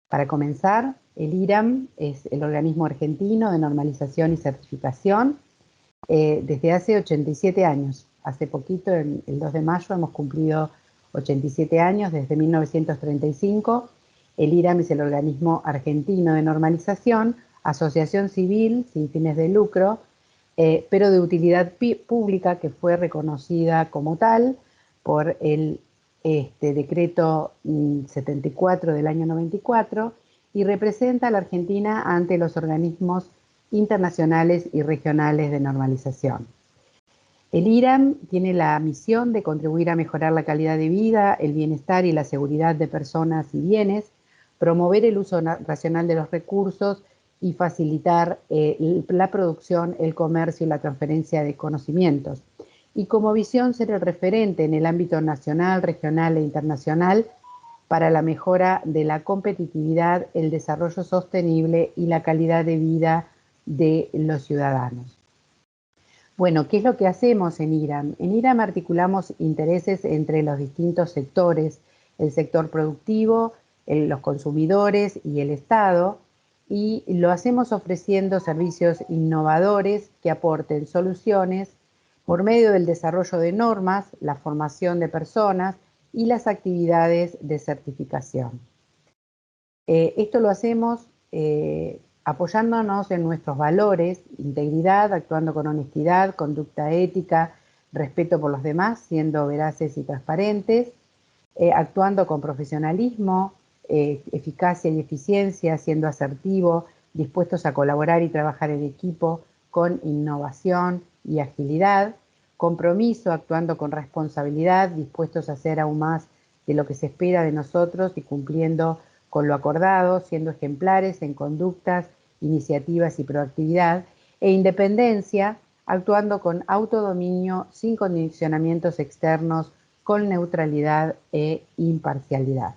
Para comenzar, el IRAM es el organismo argentino de normalización y certificación desde hace 87 años. Hace poquito, el 2 de mayo, hemos cumplido 87 años, desde 1935. El IRAM es el organismo argentino de normalización, asociación civil sin fines de lucro, pero de utilidad pública, que fue reconocida como tal por el decreto 74 del año 94, y representa a la Argentina ante los organismos internacionales y regionales de normalización. El IRAM tiene la misión de contribuir a mejorar la calidad de vida, el bienestar y la seguridad de personas y bienes, promover el uso racional de los recursos y facilitar la producción, el comercio y la transferencia de conocimientos. Y como visión, ser el referente en el ámbito nacional, regional e internacional para la mejora de la competitividad, el desarrollo sostenible y la calidad de vida de los ciudadanos. Bueno, ¿qué es lo que hacemos en IRAM? En IRAM articulamos intereses entre los distintos sectores, el sector productivo, los consumidores y el Estado, y lo hacemos ofreciendo servicios innovadores que aporten soluciones por medio del desarrollo de normas, la formación de personas y las actividades de certificación. Esto lo hacemos apoyándonos en nuestros valores: integridad, actuando con honestidad, conducta ética, respeto por los demás, siendo veraces y transparentes, actuando con profesionalismo, eficacia y eficiencia, siendo asertivo, dispuestos a colaborar y trabajar en equipo con innovación y agilidad, compromiso, actuando con responsabilidad, dispuestos a hacer aún más de lo que se espera de nosotros y cumpliendo con lo acordado, siendo ejemplares en conductas, iniciativas y proactividad, e independencia, actuando con autodominio, sin condicionamientos externos, con neutralidad e imparcialidad.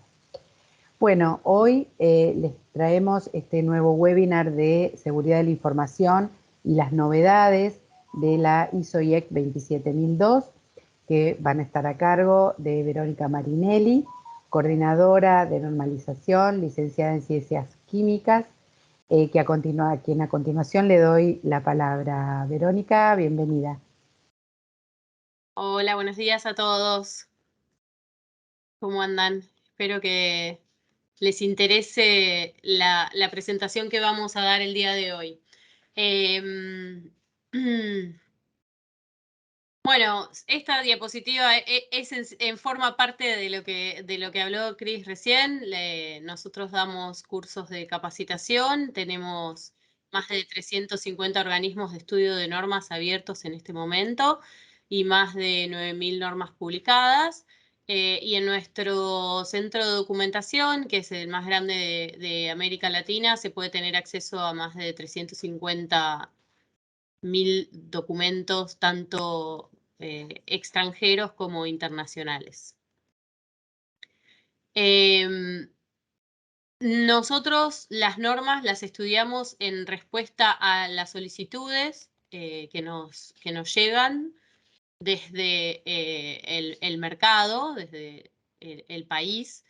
Bueno, hoy les traemos este nuevo webinar de seguridad de la información y las novedades de la ISO IEC 27002, que van a estar a cargo de Verónica Marinelli, coordinadora de normalización, licenciada en Ciencias Químicas, a quien a continuación le doy la palabra. Verónica, bienvenida. Hola, buenos días a todos. ¿Cómo andan? Espero que les interese la presentación que vamos a dar el día de hoy. Bueno, esta diapositiva forma parte de lo que habló Cris recién. Nosotros damos cursos de capacitación, tenemos más de 350 organismos de estudio de normas abiertos en este momento y más de 9.000 normas publicadas. Y en nuestro centro de documentación, que es el más grande de América Latina, se puede tener acceso a más de 350.000 documentos, tanto extranjeros como internacionales. Nosotros las normas las estudiamos en respuesta a las solicitudes que nos llegan desde el mercado, desde el país.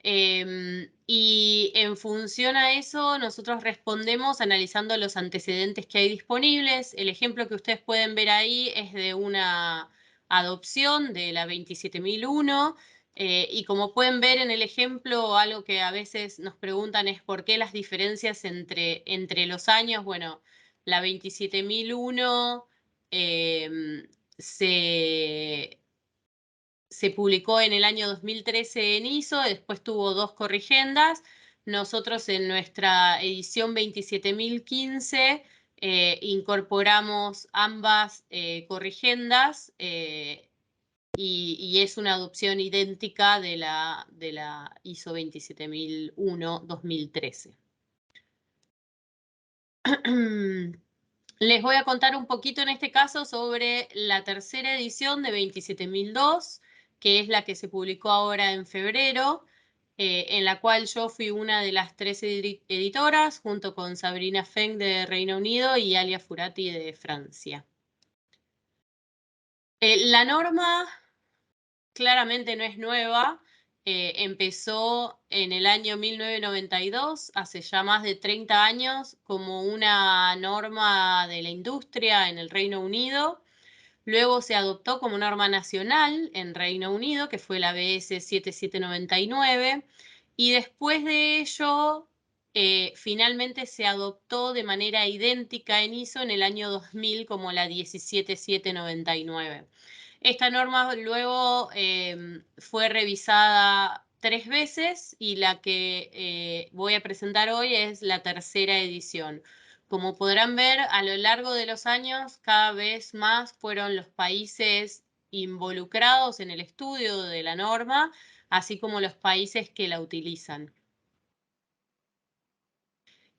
Y en función a eso, nosotros respondemos analizando los antecedentes que hay disponibles. El ejemplo que ustedes pueden ver ahí es de una adopción de la 27001. Y como pueden ver en el ejemplo, algo que a veces nos preguntan es por qué las diferencias entre los años. Bueno, la 27001 se publicó en el año 2013 en ISO, después tuvo 2 corrigendas. Nosotros en nuestra edición 27015 incorporamos ambas corrigendas y es una adopción idéntica de la ISO 27001-2013. Les voy a contar un poquito en este caso sobre la tercera edición de 27002, que es la que se publicó ahora en febrero, en la cual yo fui una de las 3 editoras, junto con Sabrina Feng de Reino Unido y Alia Furati de Francia. La norma claramente no es nueva. empezó en el año 1992, hace ya más de 30 años, como una norma de la industria en el Reino Unido. Luego se adoptó como norma nacional en Reino Unido, que fue la BS 7799, y después de ello, finalmente se adoptó de manera idéntica en ISO en el año 2000 como la 17799. Esta norma luego fue revisada 3 veces y la que voy a presentar hoy es la tercera edición. Como podrán ver, a lo largo de los años, cada vez más fueron los países involucrados en el estudio de la norma, así como los países que la utilizan.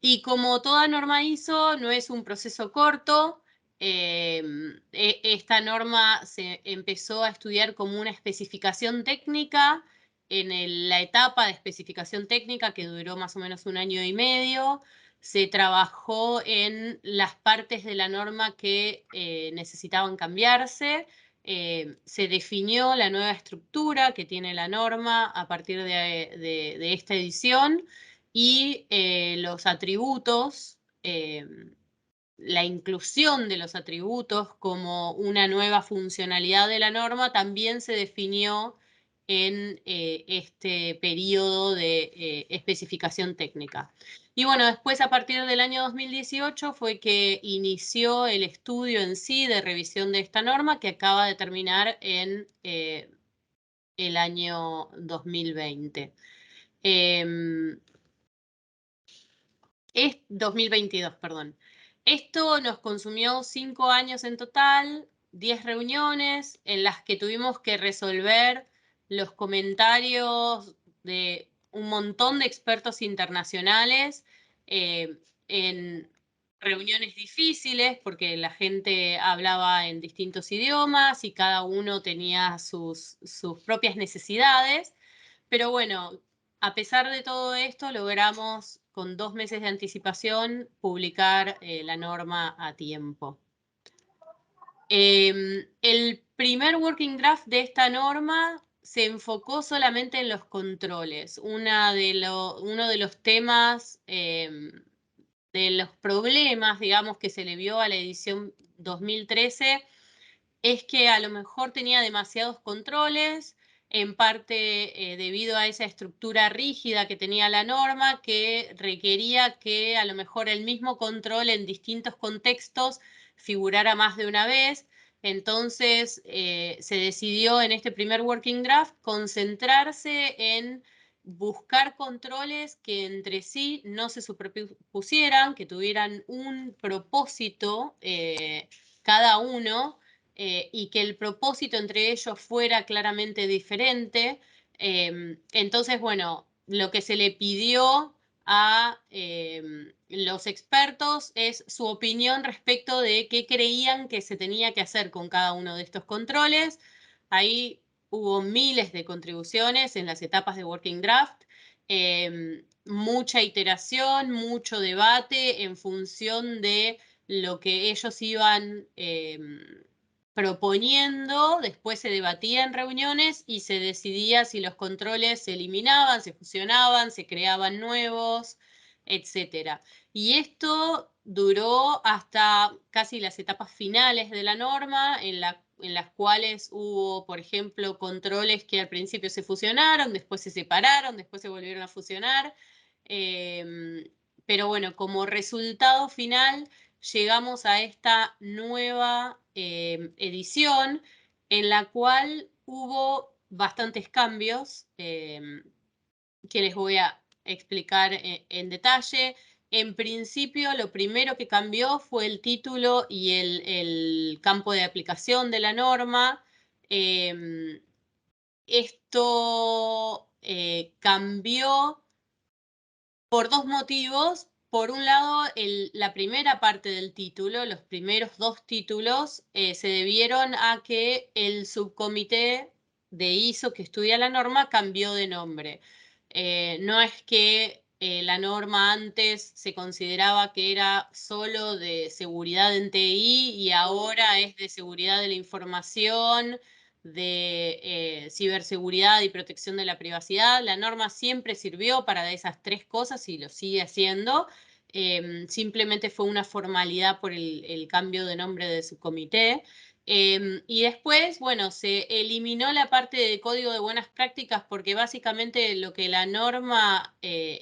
Y como toda norma ISO, no es un proceso corto. Esta norma se empezó a estudiar como una especificación técnica en la etapa de especificación técnica, que duró más o menos 1 año y medio. Se trabajó en las partes de la norma que necesitaban cambiarse. Se definió la nueva estructura que tiene la norma a partir de esta edición y los atributos, la inclusión de los atributos como una nueva funcionalidad de la norma también se definió en este periodo de especificación técnica. Y bueno, después a partir del año 2018 fue que inició el estudio en sí de revisión de esta norma que acaba de terminar en el año 2020. Es 2022, perdón. Esto nos consumió 5 años en total, 10 reuniones en las que tuvimos que resolver los comentarios de un montón de expertos internacionales en reuniones difíciles porque la gente hablaba en distintos idiomas y cada uno tenía sus propias necesidades. Pero bueno, a pesar de todo esto, logramos con 2 meses de anticipación publicar la norma a tiempo. El primer working draft de esta norma se enfocó solamente en los controles. Uno de los temas, de los problemas, digamos, que se le vio a la edición 2013 es que a lo mejor tenía demasiados controles, en parte debido a esa estructura rígida que tenía la norma, que requería que a lo mejor el mismo control en distintos contextos figurara más de una vez. Entonces se decidió en este primer working draft concentrarse en buscar controles que entre sí no se superpusieran, que tuvieran un propósito cada uno, y que el propósito entre ellos fuera claramente diferente. Entonces, bueno, lo que se le pidió a los expertos es su opinión respecto de qué creían que se tenía que hacer con cada uno de estos controles. Ahí hubo miles de contribuciones en las etapas de Working Draft, mucha iteración, mucho debate en función de lo que ellos iban proponiendo, después se debatía en reuniones y se decidía si los controles se eliminaban, se fusionaban, se creaban nuevos, etc. Y esto duró hasta casi las etapas finales de la norma, en las cuales hubo, por ejemplo, controles que al principio se fusionaron, después se separaron, después se volvieron a fusionar. Pero bueno, como resultado final llegamos a esta nueva edición en la cual hubo bastantes cambios que les voy a explicar en detalle. En principio, lo primero que cambió fue el título y el campo de aplicación de la norma. Esto cambió por 2 motivos. Por un lado, la primera parte del título, los primeros 2 títulos, se debieron a que el subcomité de ISO que estudia la norma cambió de nombre. No es que la norma antes se consideraba que era solo de seguridad en TI y ahora es de seguridad de la información, de ciberseguridad y protección de la privacidad. La norma siempre sirvió para esas tres cosas y lo sigue haciendo. Simplemente fue una formalidad por el cambio de nombre de su comité. Y después, bueno, se eliminó la parte de código de buenas prácticas porque básicamente lo que la norma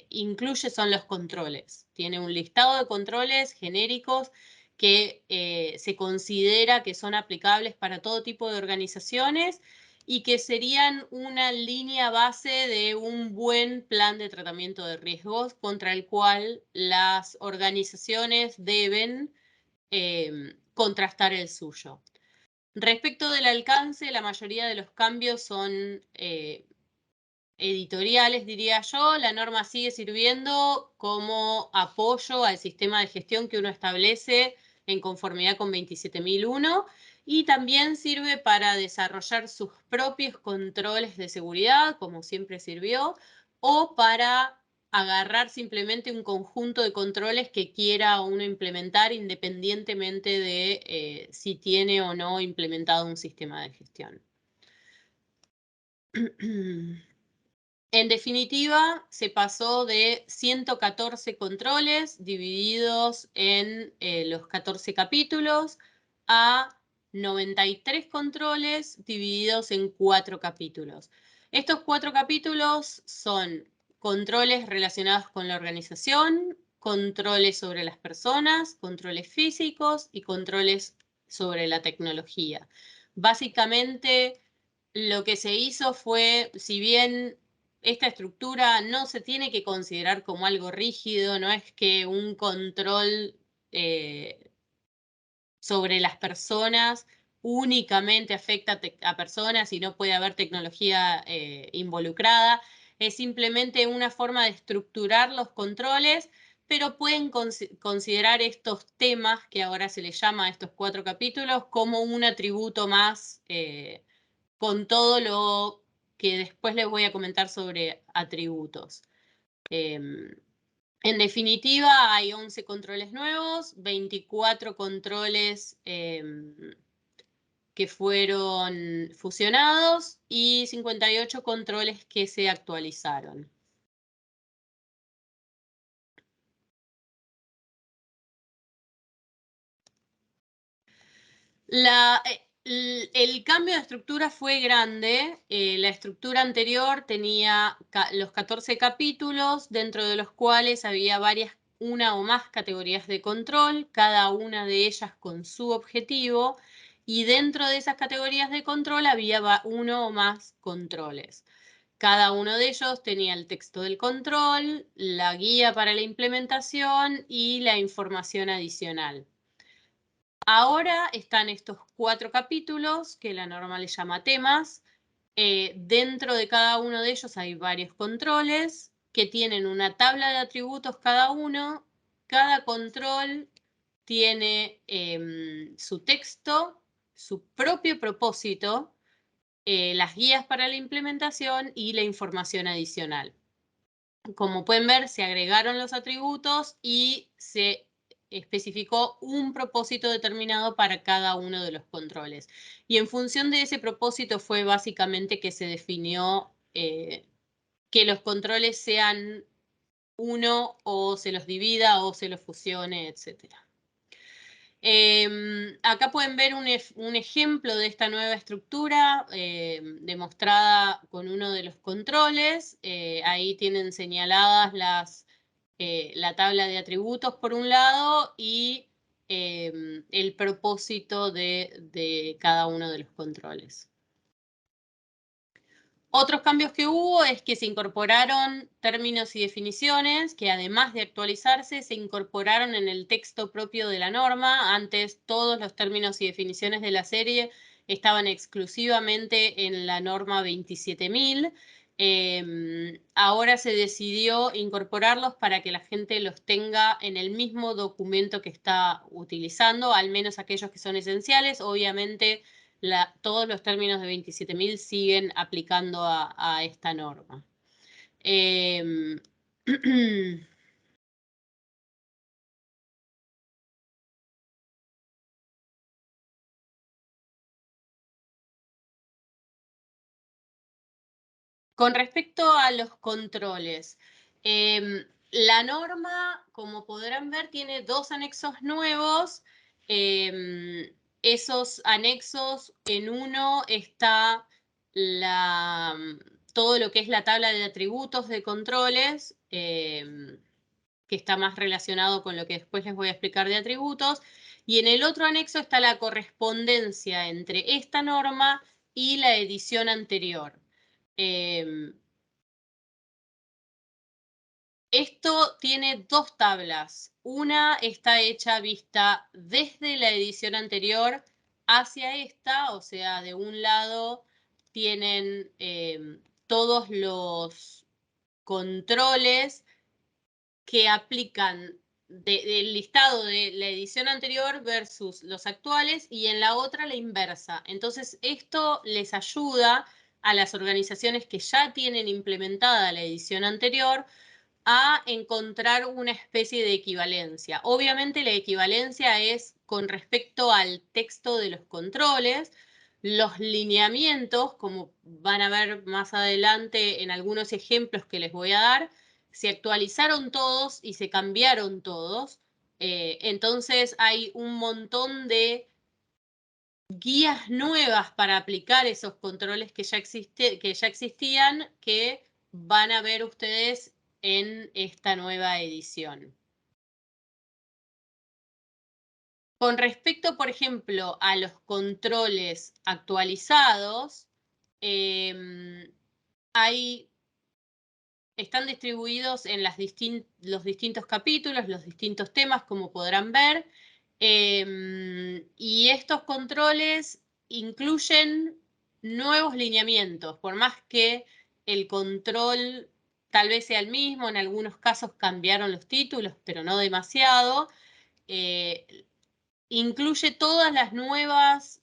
incluye son los controles. Tiene un listado de controles genéricos que se considera que son aplicables para todo tipo de organizaciones y que serían una línea base de un buen plan de tratamiento de riesgos contra el cual las organizaciones deben contrastar el suyo. Respecto del alcance, la mayoría de los cambios son editoriales, diría yo. La norma sigue sirviendo como apoyo al sistema de gestión que uno establece en conformidad con 27001 y también sirve para desarrollar sus propios controles de seguridad, como siempre sirvió, o para agarrar simplemente un conjunto de controles que quiera uno implementar independientemente de si tiene o no implementado un sistema de gestión. En definitiva, se pasó de 114 controles divididos en los 14 capítulos a 93 controles divididos en 4 capítulos. Estos 4 capítulos son controles relacionados con la organización, controles sobre las personas, controles físicos y controles sobre la tecnología. Básicamente, lo que se hizo fue, si bien esta estructura no se tiene que considerar como algo rígido, no es que un control sobre las personas únicamente afecta a personas y no puede haber tecnología involucrada. Es simplemente una forma de estructurar los controles, pero pueden considerar estos temas que ahora se les llama a estos 4 capítulos como un atributo más con todo lo que después les voy a comentar sobre atributos. En definitiva, hay 11 controles nuevos, 24 controles que fueron fusionados y 58 controles que se actualizaron. El cambio de estructura fue grande. La estructura anterior tenía los 14 capítulos, dentro de los cuales había una o más categorías de control, cada una de ellas con su objetivo, y dentro de esas categorías de control había uno o más controles. Cada uno de ellos tenía el texto del control, la guía para la implementación y la información adicional. Ahora están estos 4 capítulos que la norma le llama temas. Dentro de cada uno de ellos hay varios controles que tienen una tabla de atributos cada uno. Cada control tiene su texto, su propio propósito, las guías para la implementación y la información adicional. Como pueden ver, se agregaron los atributos y se especificó un propósito determinado para cada uno de los controles. Y en función de ese propósito fue básicamente que se definió que los controles sean uno o se los divida o se los fusione, etc. Acá pueden ver un ejemplo de esta nueva estructura demostrada con uno de los controles. Ahí tienen señaladas la tabla de atributos por un lado y el propósito de cada uno de los controles. Otros cambios que hubo es que se incorporaron términos y definiciones que además de actualizarse se incorporaron en el texto propio de la norma. Antes todos los términos y definiciones de la serie estaban exclusivamente en la norma 27000. Ahora se decidió incorporarlos para que la gente los tenga en el mismo documento que está utilizando, al menos aquellos que son esenciales. Obviamente todos los términos de 27000 siguen aplicando a esta norma. Con respecto a los controles, la norma, como podrán ver, tiene 2 anexos nuevos. Esos anexos, en uno está todo lo que es la tabla de atributos de controles, que está más relacionado con lo que después les voy a explicar de atributos. Y en el otro anexo está la correspondencia entre esta norma y la edición anterior. Esto tiene 2 tablas. Una está hecha vista desde la edición anterior hacia esta, o sea, de un lado tienen todos los controles que aplican del listado de la edición anterior versus los actuales, y en la otra la inversa. Entonces, esto les ayuda a las organizaciones que ya tienen implementada la edición anterior a encontrar una especie de equivalencia. Obviamente la equivalencia es con respecto al texto de los controles. Los lineamientos, como van a ver más adelante en algunos ejemplos que les voy a dar, se actualizaron todos y se cambiaron todos. Entonces hay un montón de guías nuevas para aplicar esos controles que ya existían, que van a ver ustedes en esta nueva edición. Con respecto, por ejemplo, a los controles actualizados, están distribuidos en los distintos capítulos, los distintos temas, como podrán ver. Y estos controles incluyen nuevos lineamientos, por más que el control tal vez sea el mismo, en algunos casos cambiaron los títulos, pero no demasiado. Incluye todas las nuevas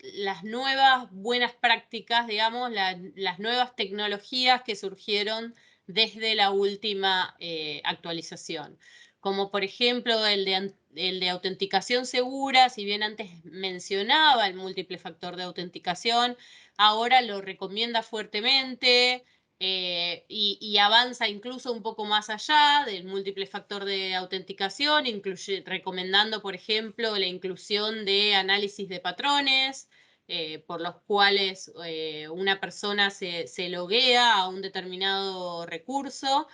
buenas prácticas, digamos, las nuevas tecnologías que surgieron desde la última actualización. Como por ejemplo el de autenticación segura. Si bien antes mencionaba el múltiple factor de autenticación, ahora lo recomienda fuertemente. Y avanza incluso un poco más allá del múltiple factor de autenticación, recomendando, por ejemplo, la inclusión de análisis de patrones, por los cuales una persona se loguea a un determinado recurso,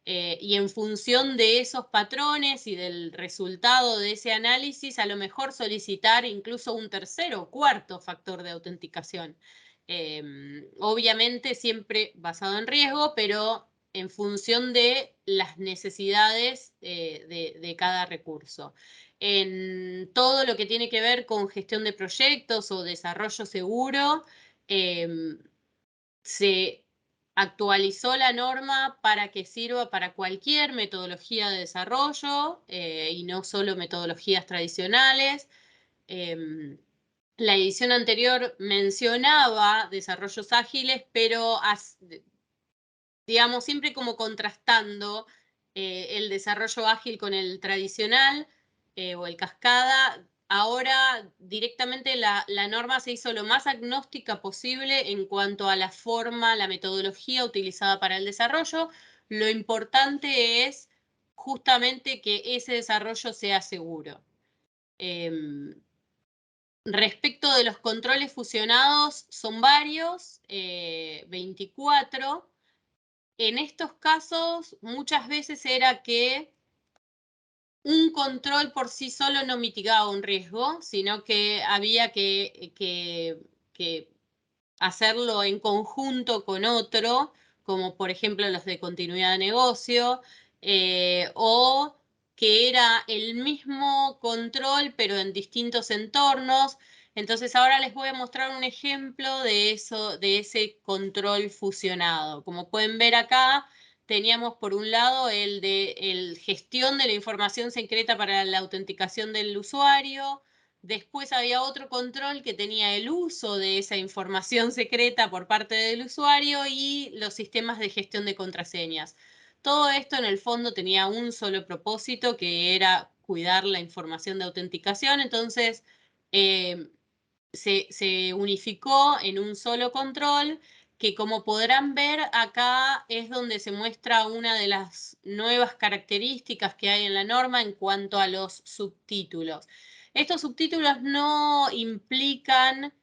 y en función de esos patrones y del resultado de ese análisis, a lo mejor solicitar incluso un tercero o cuarto factor de autenticación. Obviamente siempre basado en riesgo, pero en función de las necesidades de cada recurso. En todo lo que tiene que ver con gestión de proyectos o desarrollo seguro, se actualizó la norma para que sirva para cualquier metodología de desarrollo, y no solo metodologías tradicionales. La edición anterior mencionaba desarrollos ágiles, pero digamos siempre como contrastando el desarrollo ágil con el tradicional, o el cascada. Ahora directamente la norma se hizo lo más agnóstica posible en cuanto a la forma, la metodología utilizada para el desarrollo. Lo importante es justamente que ese desarrollo sea seguro. Respecto de los controles fusionados, son varios, 24. En estos casos, muchas veces era que un control por sí solo no mitigaba un riesgo, sino que había que hacerlo en conjunto con otro, como por ejemplo los de continuidad de negocio, o que era el mismo control pero en distintos entornos. Entonces ahora les voy a mostrar un ejemplo de eso, de ese control fusionado. Como pueden ver acá, teníamos por un lado el gestión de la información secreta para la autenticación del usuario. Después había otro control que tenía el uso de esa información secreta por parte del usuario y los sistemas de gestión de contraseñas. Todo esto en el fondo tenía un solo propósito, que era cuidar la información de autenticación. Entonces se unificó en un solo control que como podrán ver acá es donde se muestra una de las nuevas características que hay en la norma en cuanto a los subtítulos. Estos subtítulos no implican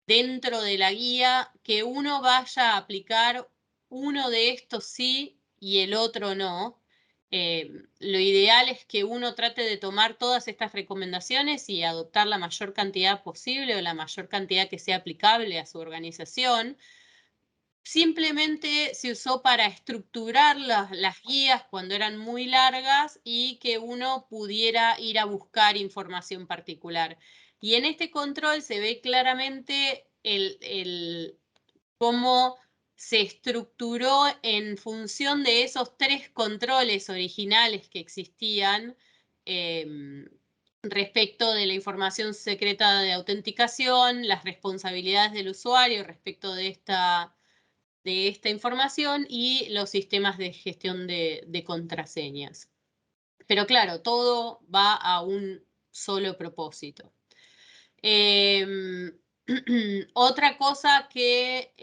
dentro de la guía que uno vaya a aplicar uno de estos sí y el otro no. Lo ideal es que uno trate de tomar todas estas recomendaciones y adoptar la mayor cantidad posible o la mayor cantidad que sea aplicable a su organización. Simplemente se usó para estructurar las guías cuando eran muy largas y que uno pudiera ir a buscar información particular. Y en este control se ve claramente cómo se estructuró en función de esos 3 controles originales que existían respecto de la información secreta de autenticación, las responsabilidades del usuario respecto de esta información y los sistemas de gestión de contraseñas. Pero claro, todo va a un solo propósito. Otra cosa que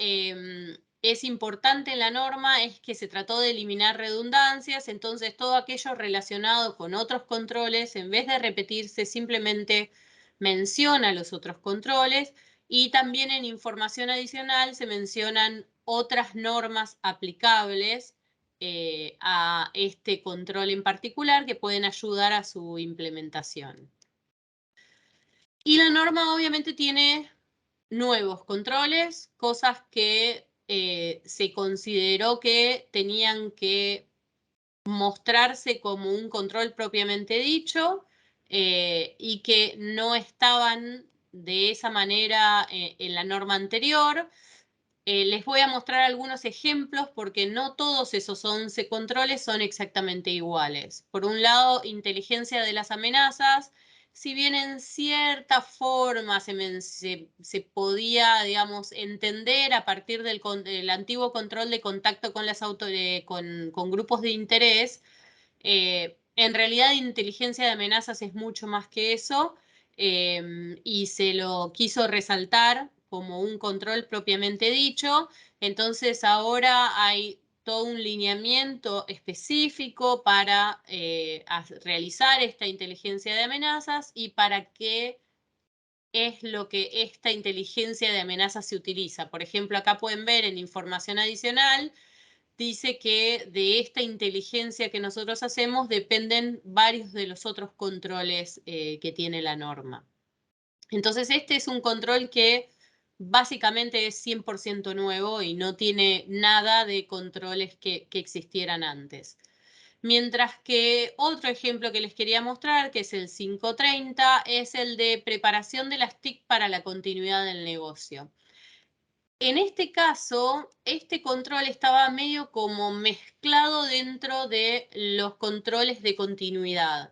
es importante en la norma es que se trató de eliminar redundancias, entonces todo aquello relacionado con otros controles, en vez de repetirse, simplemente menciona los otros controles, y también en información adicional se mencionan otras normas aplicables a este control en particular que pueden ayudar a su implementación. Y la norma obviamente tiene nuevos controles, cosas que se consideró que tenían que mostrarse como un control propiamente dicho y que no estaban de esa manera en la norma anterior. Les voy a mostrar algunos ejemplos porque no todos esos 11 controles son exactamente iguales. Por un lado, inteligencia de las amenazas. Si bien en cierta forma se podía, digamos, entender a partir del antiguo control de contacto con, con grupos de interés, en realidad inteligencia de amenazas es mucho más que eso y se lo quiso resaltar como un control propiamente dicho. Entonces ahora hay todo un lineamiento específico para realizar esta inteligencia de amenazas y para qué es lo que esta inteligencia de amenazas se utiliza. Por ejemplo, acá pueden ver en información adicional, dice que de esta inteligencia que nosotros hacemos dependen varios de los otros controles que tiene la norma. Entonces este es un control que básicamente es 100% nuevo y no tiene nada de controles que existieran antes. Mientras que otro ejemplo que les quería mostrar, que es el 530, es el de preparación de las TIC para la continuidad del negocio. En este caso, este control estaba medio como mezclado dentro de los controles de continuidad.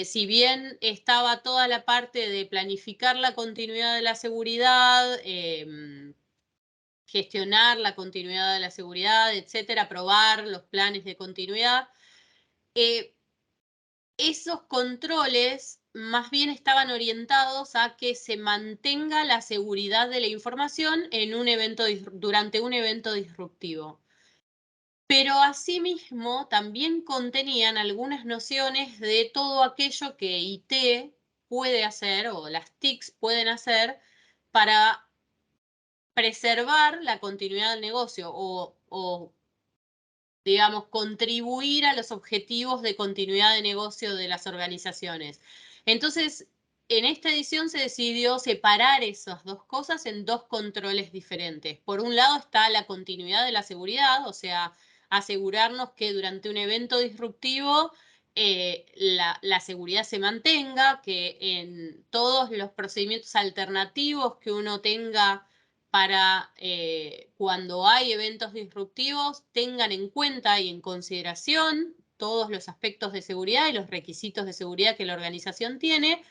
Si bien estaba toda la parte de planificar la continuidad de la seguridad, gestionar la continuidad de la seguridad, etcétera, aprobar los planes de continuidad, esos controles más bien estaban orientados a que se mantenga la seguridad de la información en un evento, durante un evento disruptivo. Pero asimismo también contenían algunas nociones de todo aquello que IT puede hacer o las TICs pueden hacer para preservar la continuidad del negocio o digamos, contribuir a los objetivos de continuidad de negocio de las organizaciones. Entonces, en esta edición se decidió separar esas dos cosas en dos controles diferentes. Por un lado está la continuidad de la seguridad, o sea, asegurarnos que durante un evento disruptivo la seguridad se mantenga, que en todos los procedimientos alternativos que uno tenga para cuando hay eventos disruptivos tengan en cuenta y en consideración todos los aspectos de seguridad y los requisitos de seguridad que la organización tiene,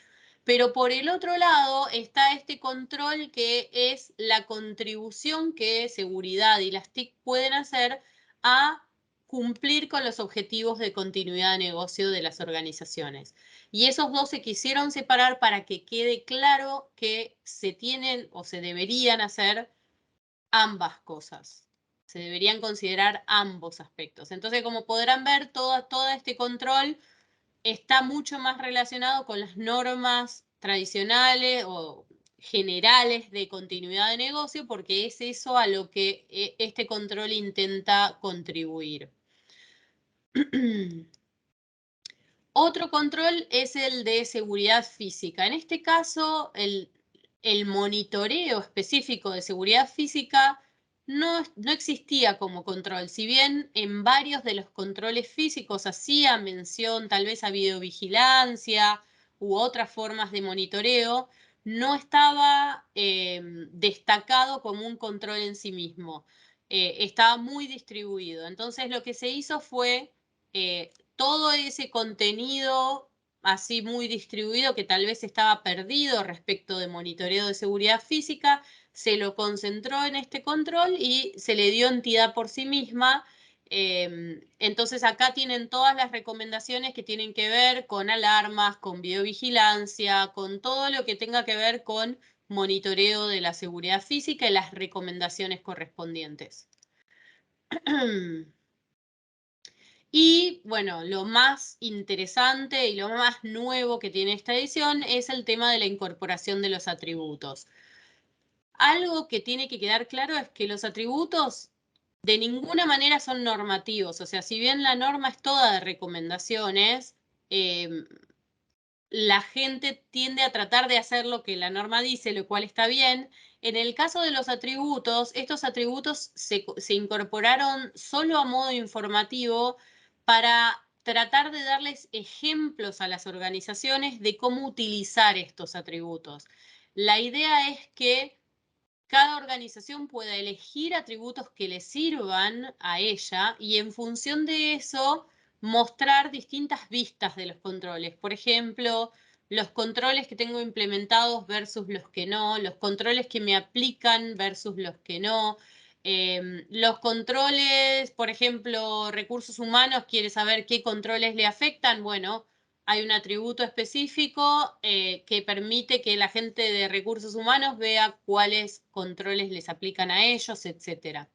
pero por el otro lado está este control que es la contribución que seguridad y las TIC pueden hacer a cumplir con los objetivos de continuidad de negocio de las organizaciones. Y esos dos se quisieron separar para que quede claro que se tienen o se deberían hacer ambas cosas. Se deberían considerar ambos aspectos. Entonces, como podrán ver, todo este control está mucho más relacionado con las normas tradicionales o generales de continuidad de negocio, porque es eso a lo que este control intenta contribuir. Otro control es el de seguridad física. En este caso, el monitoreo específico de seguridad física no existía como control. Si bien en varios de los controles físicos hacía mención tal vez a videovigilancia u otras formas de monitoreo, no estaba destacado como un control en sí mismo. Estaba muy distribuido. Entonces lo que se hizo fue todo ese contenido así muy distribuido que tal vez estaba perdido respecto de monitoreo de seguridad física, se lo concentró en este control y se le dio entidad por sí misma. Entonces acá tienen todas las recomendaciones que tienen que ver con alarmas, con videovigilancia, con todo lo que tenga que ver con monitoreo de la seguridad física y las recomendaciones correspondientes. Y bueno, lo más interesante y lo más nuevo que tiene esta edición es el tema de la incorporación de los atributos. Algo que tiene que quedar claro es que los atributos de ninguna manera son normativos. O sea, si bien la norma es toda de recomendaciones, la gente tiende a tratar de hacer lo que la norma dice, lo cual está bien. En el caso de los atributos, estos atributos se incorporaron solo a modo informativo para tratar de darles ejemplos a las organizaciones de cómo utilizar estos atributos. La idea es que cada organización pueda elegir atributos que le sirvan a ella y en función de eso mostrar distintas vistas de los controles. Por ejemplo, los controles que tengo implementados versus los que no, los controles que me aplican versus los que no. Los controles, por ejemplo, recursos humanos, quiere saber qué controles le afectan. Bueno, hay un atributo específico que permite que la gente de recursos humanos vea cuáles controles les aplican a ellos, etc.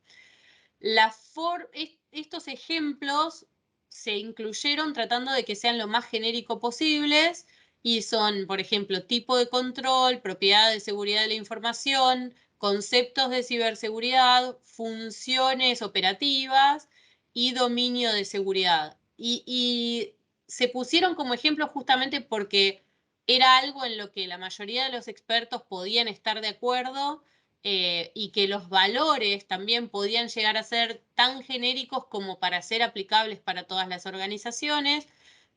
Estos ejemplos se incluyeron tratando de que sean lo más genérico posibles y son, por ejemplo, tipo de control, propiedad de seguridad de la información, conceptos de ciberseguridad, funciones operativas y dominio de seguridad. Y se pusieron como ejemplo justamente porque era algo en lo que la mayoría de los expertos podían estar de acuerdo y que los valores también podían llegar a ser tan genéricos como para ser aplicables para todas las organizaciones,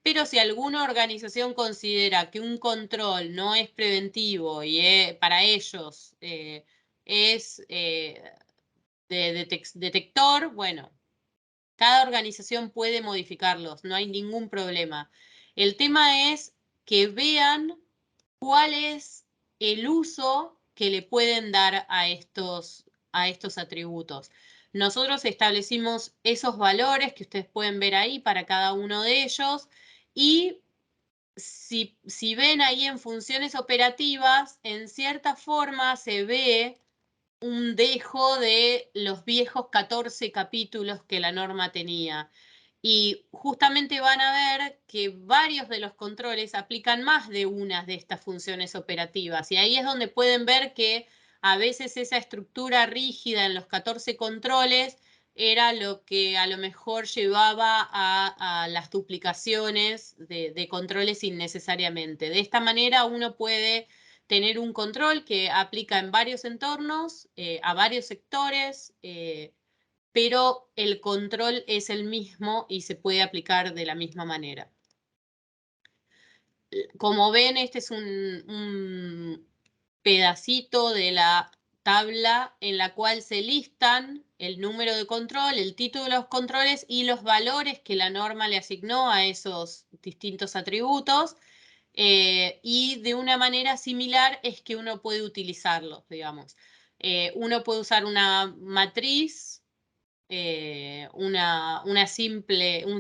pero si alguna organización considera que un control no es preventivo y para ellos es detector, bueno, cada organización puede modificarlos, no hay ningún problema. El tema es que vean cuál es el uso que le pueden dar a estos atributos. Nosotros establecimos esos valores que ustedes pueden ver ahí para cada uno de ellos y si ven ahí en funciones operativas, en cierta forma se ve un dejo de los viejos 14 capítulos que la norma tenía. Y justamente van a ver que varios de los controles aplican más de una de estas funciones operativas. Y ahí es donde pueden ver que a veces esa estructura rígida en los 14 controles era lo que a lo mejor llevaba a las duplicaciones de controles innecesariamente. De esta manera uno puede tener un control que aplica en varios entornos, a varios sectores, pero el control es el mismo y se puede aplicar de la misma manera. Como ven, este es un pedacito de la tabla en la cual se listan el número de control, el título de los controles y los valores que la norma le asignó a esos distintos atributos. Y de una manera similar es que uno puede utilizarlos, digamos. Uno puede usar una matriz, un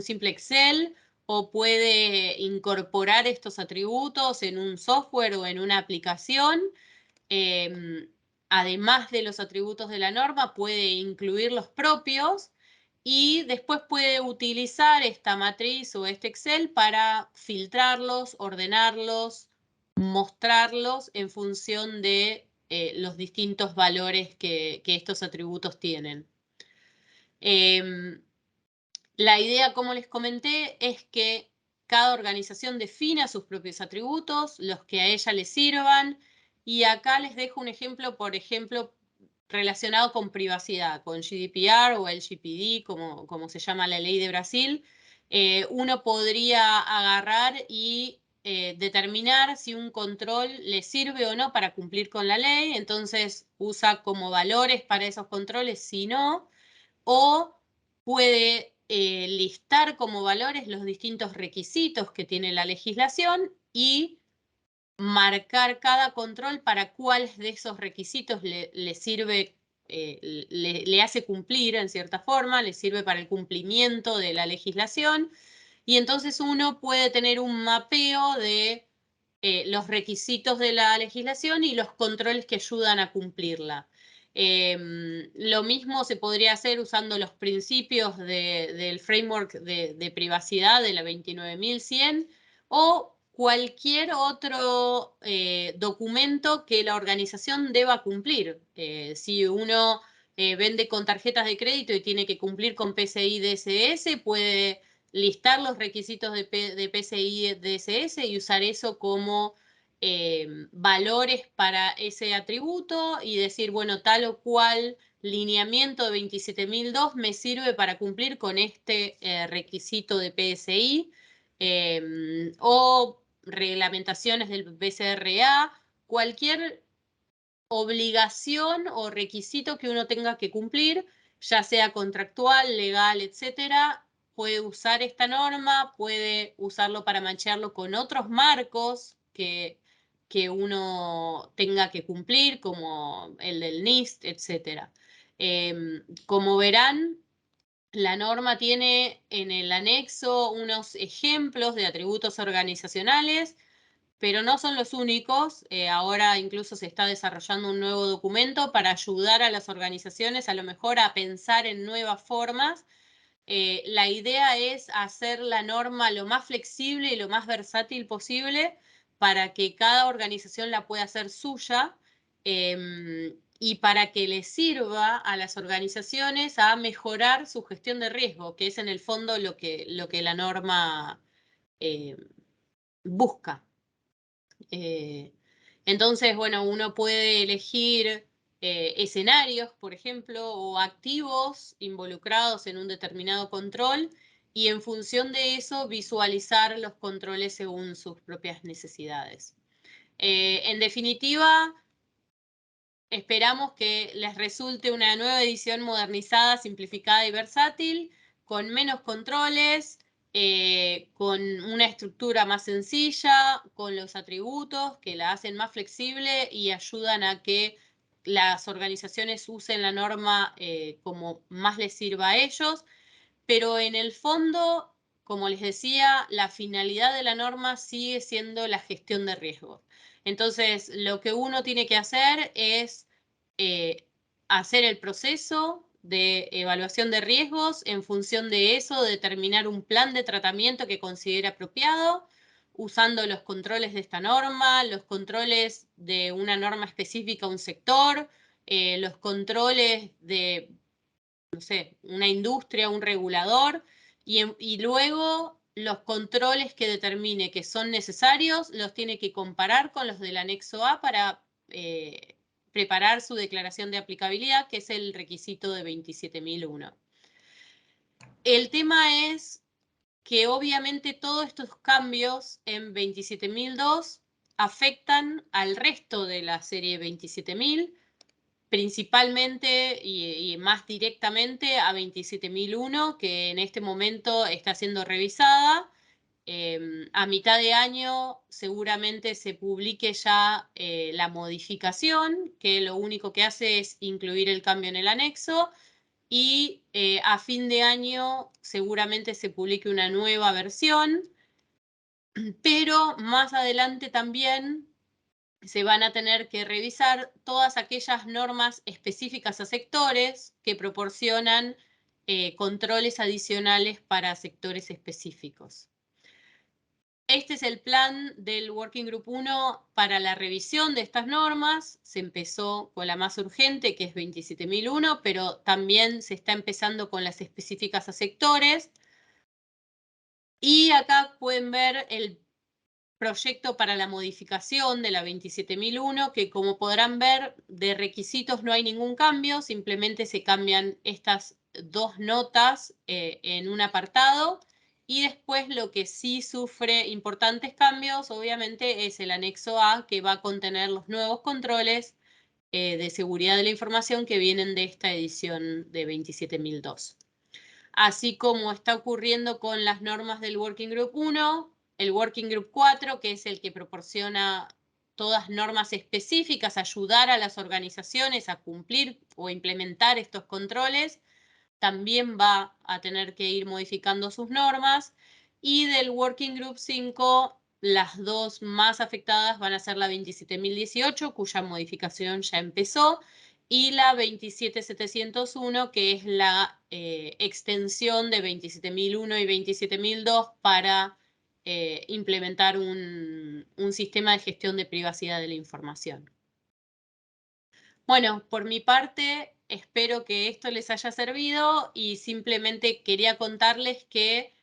simple Excel, o puede incorporar estos atributos en un software o en una aplicación. además de los atributos de la norma, puede incluir los propios y después puede utilizar esta matriz o este Excel para filtrarlos, ordenarlos, mostrarlos en función de los distintos valores que estos atributos tienen. La idea, como les comenté, es que cada organización defina sus propios atributos, los que a ella le sirvan, y acá les dejo un ejemplo, por ejemplo, relacionado con privacidad, con GDPR o LGPD, como se llama la ley de Brasil. Uno podría agarrar y determinar si un control le sirve o no para cumplir con la ley, entonces usa como valores para esos controles si no, o puede listar como valores los distintos requisitos que tiene la legislación y marcar cada control para cuáles de esos requisitos le sirve, le hace cumplir en cierta forma, le sirve para el cumplimiento de la legislación. Y entonces uno puede tener un mapeo de los requisitos de la legislación y los controles que ayudan a cumplirla. Lo mismo se podría hacer usando los principios del framework de privacidad de la 29100 o cualquier otro documento que la organización deba cumplir. Si uno vende con tarjetas de crédito y tiene que cumplir con PCI DSS, puede listar los requisitos de PCI DSS y usar eso como valores para ese atributo y decir, bueno, tal o cual lineamiento de 27002 me sirve para cumplir con este requisito de PSI o reglamentaciones del BCRA, cualquier obligación o requisito que uno tenga que cumplir, ya sea contractual, legal, etcétera, puede usar esta norma, puede usarlo para machearlo con otros marcos que uno tenga que cumplir, como el del NIST, etcétera. Como verán, la norma tiene en el anexo unos ejemplos de atributos organizacionales, pero no son los únicos. Ahora incluso se está desarrollando un nuevo documento para ayudar a las organizaciones a lo mejor a pensar en nuevas formas. La idea es hacer la norma lo más flexible y lo más versátil posible para que cada organización la pueda hacer suya y para que le sirva a las organizaciones a mejorar su gestión de riesgo, que es en el fondo lo que la norma busca. Entonces, bueno, uno puede elegir escenarios, por ejemplo, o activos involucrados en un determinado control y en función de eso visualizar los controles según sus propias necesidades. En definitiva, esperamos que les resulte una nueva edición modernizada, simplificada y versátil, con menos controles, con una estructura más sencilla, con los atributos que la hacen más flexible y ayudan a que las organizaciones usen la norma como más les sirva a ellos. Pero en el fondo, como les decía, la finalidad de la norma sigue siendo la gestión de riesgos. Entonces, lo que uno tiene que hacer es hacer el proceso de evaluación de riesgos, en función de eso, determinar un plan de tratamiento que considere apropiado, usando los controles de esta norma, los controles de una norma específica a un sector, los controles de, no sé, una industria, un regulador, y luego los controles que determine que son necesarios los tiene que comparar con los del anexo A para preparar su declaración de aplicabilidad, que es el requisito de 27001. El tema es que obviamente todos estos cambios en 27002 afectan al resto de la serie 27000, principalmente y más directamente a 27001, que en este momento está siendo revisada. A mitad de año seguramente se publique ya la modificación, que lo único que hace es incluir el cambio en el anexo, y a fin de año seguramente se publique una nueva versión, pero más adelante también se van a tener que revisar todas aquellas normas específicas a sectores que proporcionan controles adicionales para sectores específicos. Este es el plan del Working Group 1 para la revisión de estas normas. Se empezó con la más urgente, que es 27.001, pero también se está empezando con las específicas a sectores. Y acá pueden ver el proyecto para la modificación de la 27.001, que como podrán ver, de requisitos no hay ningún cambio, simplemente se cambian estas dos notas en un apartado. Y después lo que sí sufre importantes cambios, obviamente, es el anexo A, que va a contener los nuevos controles de seguridad de la información que vienen de esta edición de 27.002. Así como está ocurriendo con las normas del Working Group 1, el Working Group 4, que es el que proporciona todas normas específicas, ayudar a las organizaciones a cumplir o implementar estos controles, también va a tener que ir modificando sus normas. Y del Working Group 5, las dos más afectadas van a ser la 27.018, cuya modificación ya empezó, y la 27.701, que es la extensión de 27.001 y 27.002 para implementar un sistema de gestión de privacidad de la información. Bueno, por mi parte, espero que esto les haya servido y simplemente quería contarles que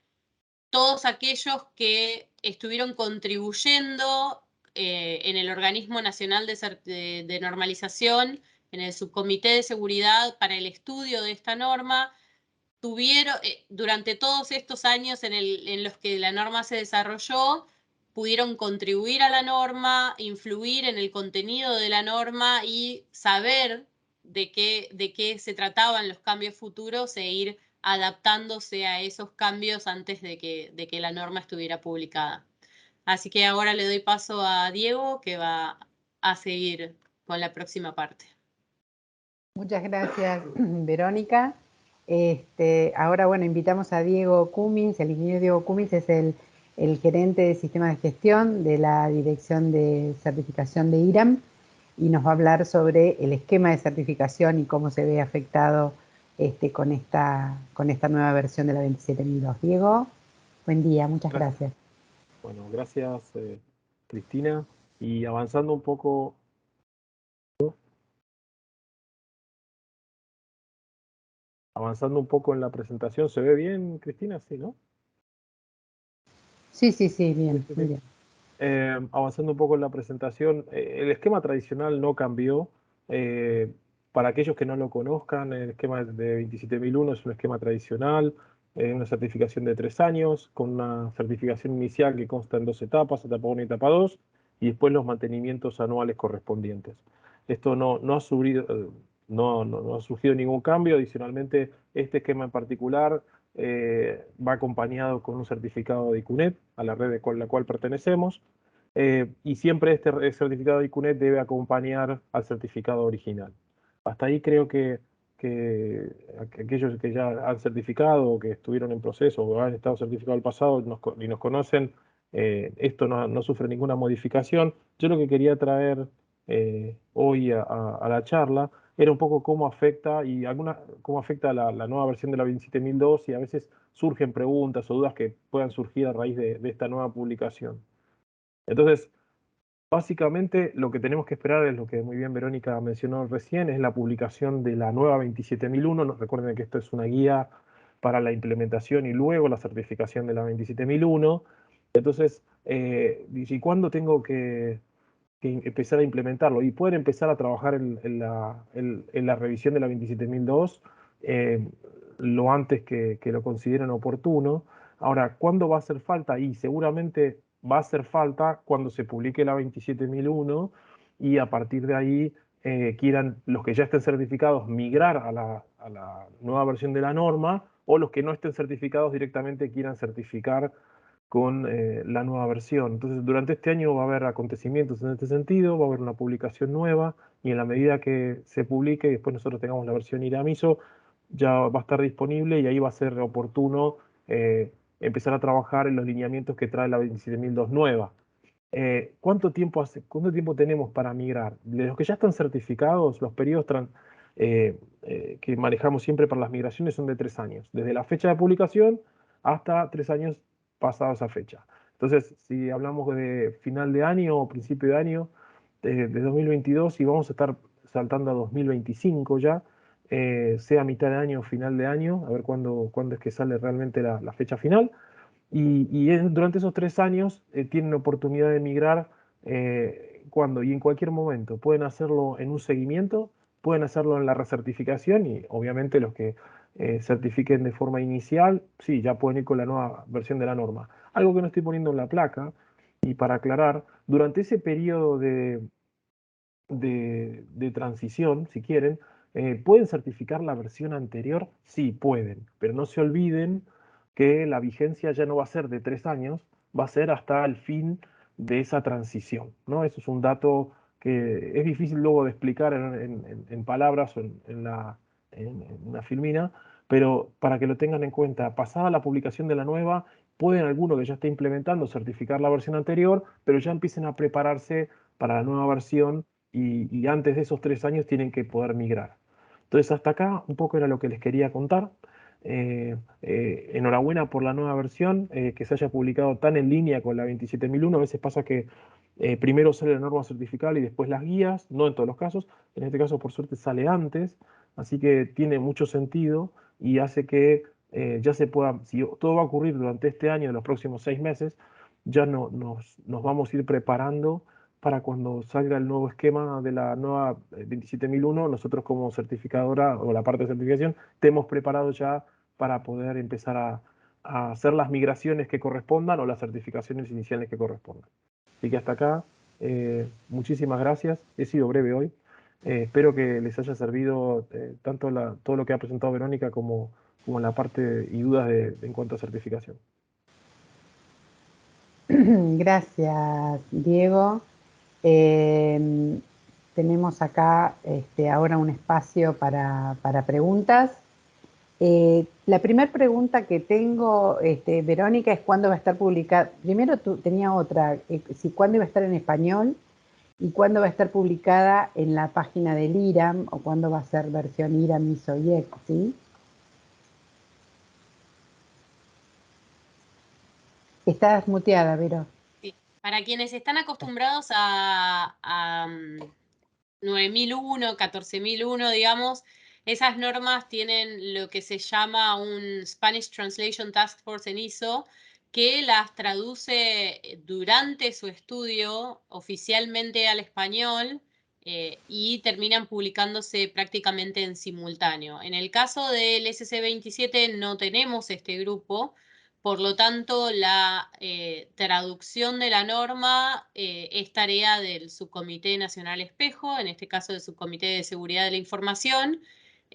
todos aquellos que estuvieron contribuyendo en el Organismo Nacional de Normalización, en el Subcomité de Seguridad para el estudio de esta norma, tuvieron, durante todos estos años en los que la norma se desarrolló, pudieron contribuir a la norma, influir en el contenido de la norma y saber de qué se trataban los cambios futuros e ir adaptándose a esos cambios antes de que la norma estuviera publicada. Así que ahora le doy paso a Diego, que va a seguir con la próxima parte. Muchas gracias, Verónica. Ahora, bueno, invitamos a Diego Cummins. El ingeniero Diego Cummins es el gerente de sistemas de gestión de la Dirección de Certificación de IRAM y nos va a hablar sobre el esquema de certificación y cómo se ve afectado con esta nueva versión de la 27.002. Diego, buen día, muchas gracias. Bueno, gracias, Cristina. Y avanzando un poco. Avanzando un poco en la presentación, ¿se ve bien, Cristina? Sí, ¿no? Sí, bien, muy bien. Avanzando un poco en la presentación, el esquema tradicional no cambió. Para aquellos que no lo conozcan, el esquema de 27.001 es un esquema tradicional, una certificación de 3 años, con una certificación inicial que consta en 2 etapas, etapa 1 y etapa 2, y después los mantenimientos anuales correspondientes. Esto no ha surgido ningún cambio. Adicionalmente, este esquema en particular va acompañado con un certificado de ICUNET, a la red a la cual pertenecemos, y siempre este certificado de ICUNET debe acompañar al certificado original. Hasta ahí creo que aquellos que ya han certificado o que estuvieron en proceso o han estado certificados el pasado y nos conocen, esto no sufre ninguna modificación. Yo lo que quería traer hoy a la charla era un poco cómo afecta la nueva versión de la 27.002, y a veces surgen preguntas o dudas que puedan surgir a raíz de esta nueva publicación. Entonces, básicamente lo que tenemos que esperar es lo que muy bien Verónica mencionó recién, es la publicación de la nueva 27.001. Recuerden que esto es una guía para la implementación y luego la certificación de la 27.001. Entonces, ¿y cuándo tengo que empezar a implementarlo? Y pueden empezar a trabajar en la revisión de la 27.002 lo antes que lo consideren oportuno. Ahora, ¿cuándo va a hacer falta? Y seguramente va a hacer falta cuando se publique la 27.001 y a partir de ahí quieran los que ya estén certificados migrar a la nueva versión de la norma, o los que no estén certificados directamente quieran certificar con la nueva versión. Entonces, durante este año va a haber acontecimientos en este sentido, va a haber una publicación nueva, y en la medida que se publique y después nosotros tengamos la versión IRAMISO, ya va a estar disponible y ahí va a ser oportuno empezar a trabajar en los lineamientos que trae la 27.002 nueva. ¿cuánto tiempo tenemos para migrar? De los que ya están certificados, los periodos que manejamos siempre para las migraciones son de 3 años, desde la fecha de publicación hasta 3 años pasado esa fecha. Entonces, si hablamos de final de año o principio de año de 2022 y vamos a estar saltando a 2025 ya, sea mitad de año o final de año, a ver cuándo es que sale realmente la fecha final. Durante esos 3 años tienen oportunidad de migrar cuando y en cualquier momento. Pueden hacerlo en un seguimiento, pueden hacerlo en la recertificación y obviamente los que certifiquen de forma inicial, sí, ya pueden ir con la nueva versión de la norma. Algo que no estoy poniendo en la placa, y para aclarar, durante ese periodo de transición, si quieren, ¿pueden certificar la versión anterior? Sí, pueden, pero no se olviden que la vigencia ya no va a ser de 3 años, va a ser hasta el fin de esa transición, ¿no? Eso es un dato que es difícil luego de explicar en palabras o en una filmina, pero para que lo tengan en cuenta, pasada la publicación de la nueva, pueden alguno que ya esté implementando certificar la versión anterior, pero ya empiecen a prepararse para la nueva versión y antes de esos 3 años tienen que poder migrar. Entonces, hasta acá un poco era lo que les quería contar. Enhorabuena por la nueva versión, que se haya publicado tan en línea con la 27001. A veces pasa que primero sale la norma certificable y después las guías, no en todos los casos. En este caso, por suerte, sale antes, así que tiene mucho sentido y hace que ya se pueda, si todo va a ocurrir durante este año, en los próximos 6 meses, ya nos vamos a ir preparando para cuando salga el nuevo esquema de la nueva 27001, nosotros como certificadora o la parte de certificación, estemos preparados ya para poder empezar a hacer las migraciones que correspondan o las certificaciones iniciales que correspondan. Así que hasta acá, muchísimas gracias. He sido breve hoy. Espero que les haya servido tanto todo lo que ha presentado Verónica como la parte y dudas en cuanto a certificación. Gracias, Diego. Tenemos acá ahora un espacio para preguntas. La primera pregunta que tengo, Verónica, es cuándo va a estar publicada. Primero tenía otra, si cuándo iba a estar en español y cuándo va a estar publicada en la página del IRAM o cuándo va a ser versión IRAM ISO-IEC, ¿sí? Estás muteada, Vero. Sí. Para quienes están acostumbrados a 9001, 14001, digamos, esas normas tienen lo que se llama un Spanish Translation Task Force en ISO, que las traduce durante su estudio oficialmente al español y terminan publicándose prácticamente en simultáneo. En el caso del SC27 no tenemos este grupo. Por lo tanto, la traducción de la norma es tarea del Subcomité Nacional Espejo, en este caso del Subcomité de Seguridad de la Información,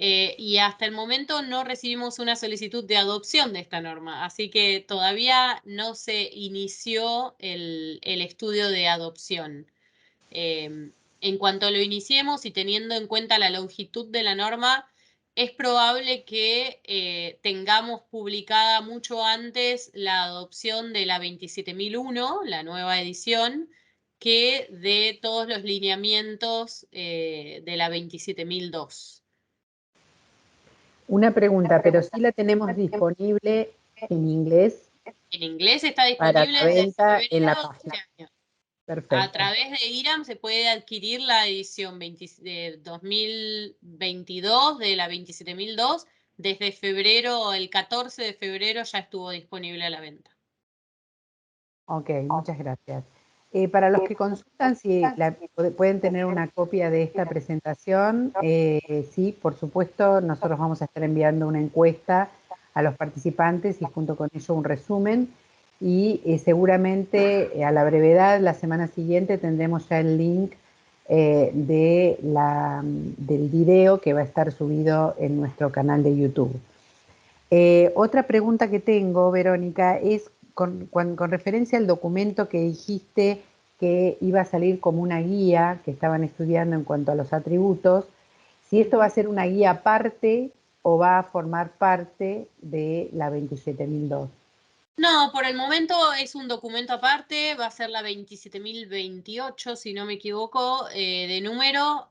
y hasta el momento no recibimos una solicitud de adopción de esta norma, así que todavía no se inició el estudio de adopción. En cuanto lo iniciemos y teniendo en cuenta la longitud de la norma, es probable que tengamos publicada mucho antes la adopción de la 27001, la nueva edición, que de todos los lineamientos de la 27002. Una pregunta, pero sí la tenemos disponible en inglés En inglés está para disponible la desde venta en la febrero de página. este año. Perfecto. A través de IRAM se puede adquirir la edición de 2022 de la 27002. Desde febrero, el 14 de febrero ya estuvo disponible a la venta. Ok, muchas gracias. Para los que consultan si pueden tener una copia de esta presentación, sí, por supuesto, nosotros vamos a estar enviando una encuesta a los participantes y junto con ello un resumen. Y seguramente a la brevedad, la semana siguiente, tendremos ya el link del video que va a estar subido en nuestro canal de YouTube. Otra pregunta que tengo, Verónica, es con referencia al documento que dijiste que iba a salir como una guía que estaban estudiando en cuanto a los atributos, si esto va a ser una guía aparte o va a formar parte de la 27002. No, por el momento es un documento aparte, va a ser la 27.028, si no me equivoco, de número.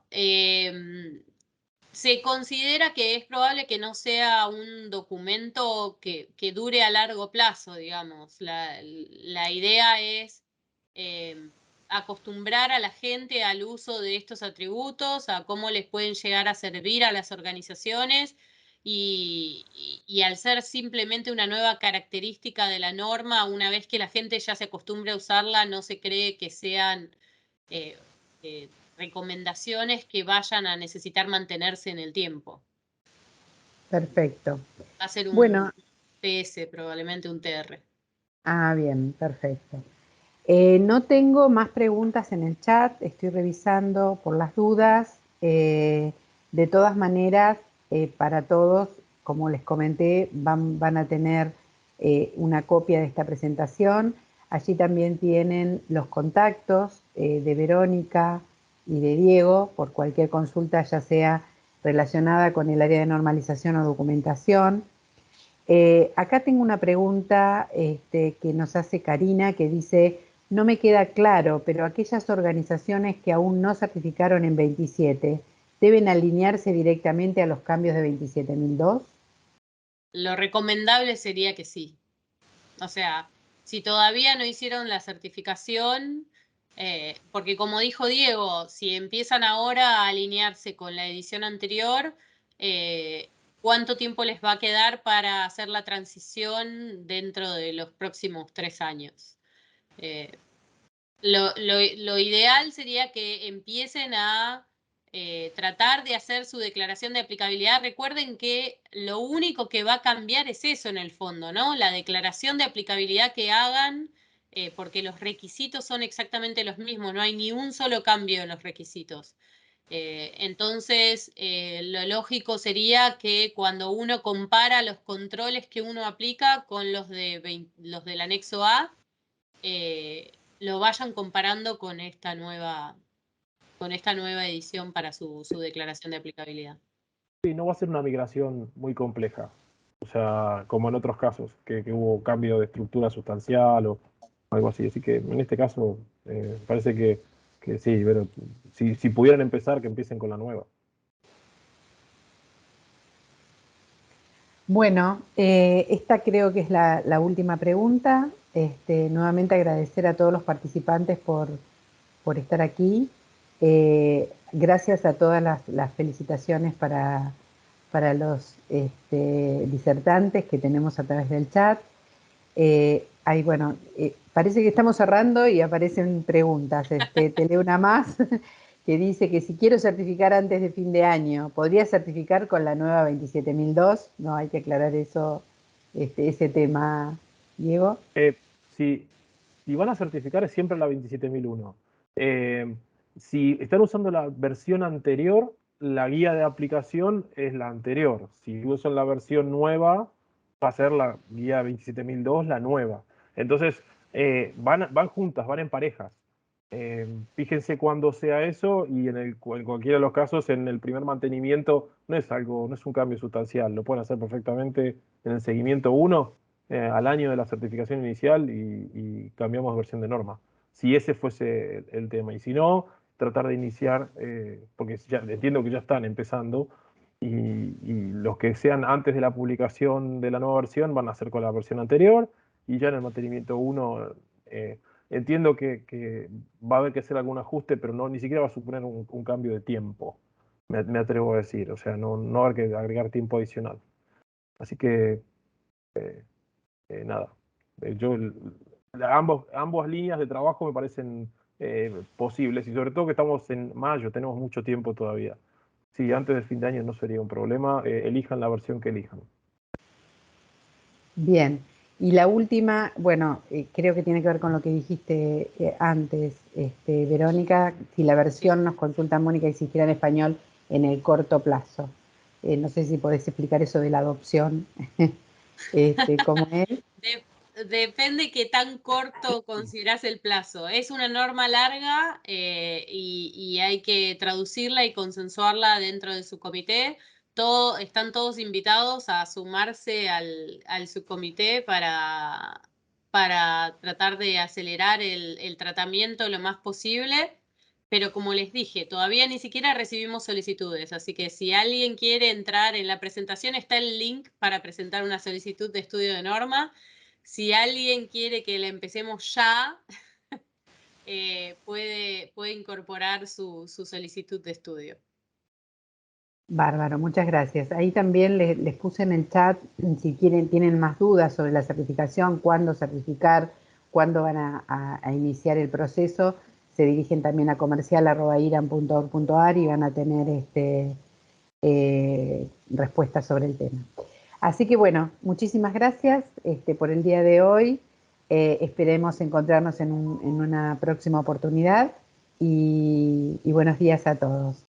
Se considera que es probable que no sea un documento que dure a largo plazo, digamos. La idea es acostumbrar a la gente al uso de estos atributos, a cómo les pueden llegar a servir a las organizaciones y al ser simplemente una nueva característica de la norma, una vez que la gente ya se acostumbre a usarla, no se cree que sean eh, recomendaciones que vayan a necesitar mantenerse en el tiempo. Perfecto. Va a ser un Bueno, TS, probablemente un TR. bien, perfecto. No tengo más preguntas en el chat, estoy revisando por las dudas. De todas maneras, para todos, como les comenté, van a tener una copia de esta presentación. Allí también tienen los contactos de Verónica y de Diego por cualquier consulta, ya sea relacionada con el área de normalización o documentación. Acá tengo una pregunta que nos hace Karina, que dice, no me queda claro, pero aquellas organizaciones que aún no certificaron en 27, ¿deben alinearse directamente a los cambios de 27.002? Lo recomendable sería que sí. O sea, si todavía no hicieron la certificación, porque como dijo Diego, si empiezan ahora a alinearse con la edición anterior, ¿cuánto tiempo les va a quedar para hacer la transición dentro de los próximos 3 años? Lo ideal sería que empiecen a tratar de hacer su declaración de aplicabilidad. Recuerden que lo único que va a cambiar es eso en el fondo, ¿no? La declaración de aplicabilidad que hagan, porque los requisitos son exactamente los mismos, no hay ni un solo cambio en los requisitos. Entonces, lo lógico sería que cuando uno compara los controles que uno aplica con los del anexo A, lo vayan comparando con esta nueva edición para su declaración de aplicabilidad. Sí, no va a ser una migración muy compleja, o sea, como en otros casos, que hubo cambio de estructura sustancial o algo así. Así que en este caso, parece que sí, pero si pudieran empezar, que empiecen con la nueva. Bueno, esta creo que es la última pregunta. Nuevamente agradecer a todos los participantes por estar aquí. Gracias a todas las felicitaciones para los disertantes que tenemos a través del chat. Bueno, parece que estamos cerrando y aparecen preguntas. Te leo una más que dice que si quiero certificar antes de fin de año, ¿podría certificar con la nueva 27.002? No, hay que aclarar eso, ese tema, Diego. Si, si van a certificar es siempre la 27001. Si están usando la versión anterior, la guía de aplicación es la anterior. Si usan la versión nueva, va a ser la guía 27002, la nueva. Entonces, van juntas, van en parejas. Fíjense cuando sea eso y en cualquiera de los casos, en el primer mantenimiento no es un cambio sustancial. Lo pueden hacer perfectamente en el seguimiento 1 al año de la certificación inicial y cambiamos versión de norma. Si ese fuese el tema. Y si no, tratar de iniciar, porque ya entiendo que ya están empezando, y los que sean antes de la publicación de la nueva versión van a hacer con la versión anterior, y ya en el mantenimiento 1 entiendo que va a haber que hacer algún ajuste, pero no, ni siquiera va a suponer un cambio de tiempo, me atrevo a decir, o sea, no va a haber que agregar tiempo adicional. Así que nada, yo ambas líneas de trabajo me parecen posibles y sobre todo que estamos en mayo, tenemos mucho tiempo todavía. Sí, antes del fin de año no sería un problema, elijan la versión que elijan. Bien. Y la última, bueno, creo que tiene que ver con lo que dijiste antes, Verónica, si la Sí. versión nos consulta Mónica existirá en español en el corto plazo. No sé si podés explicar eso de la adopción, cómo es. Depende qué tan corto consideras el plazo. Es una norma larga y hay que traducirla y consensuarla dentro de su comité. Están todos invitados a sumarse al subcomité para tratar de acelerar el tratamiento lo más posible. Pero como les dije, todavía ni siquiera recibimos solicitudes, así que si alguien quiere entrar en la presentación, está el link para presentar una solicitud de estudio de norma. Si alguien quiere que la empecemos ya, puede incorporar su solicitud de estudio. Bárbaro, muchas gracias. Ahí también les puse en el chat, si tienen más dudas sobre la certificación, cuándo certificar, cuándo van a iniciar el proceso, se dirigen también a comercial@iram.org.ar y van a tener respuestas sobre el tema. Así que bueno, muchísimas gracias por el día de hoy. Esperemos encontrarnos en una próxima oportunidad y buenos días a todos.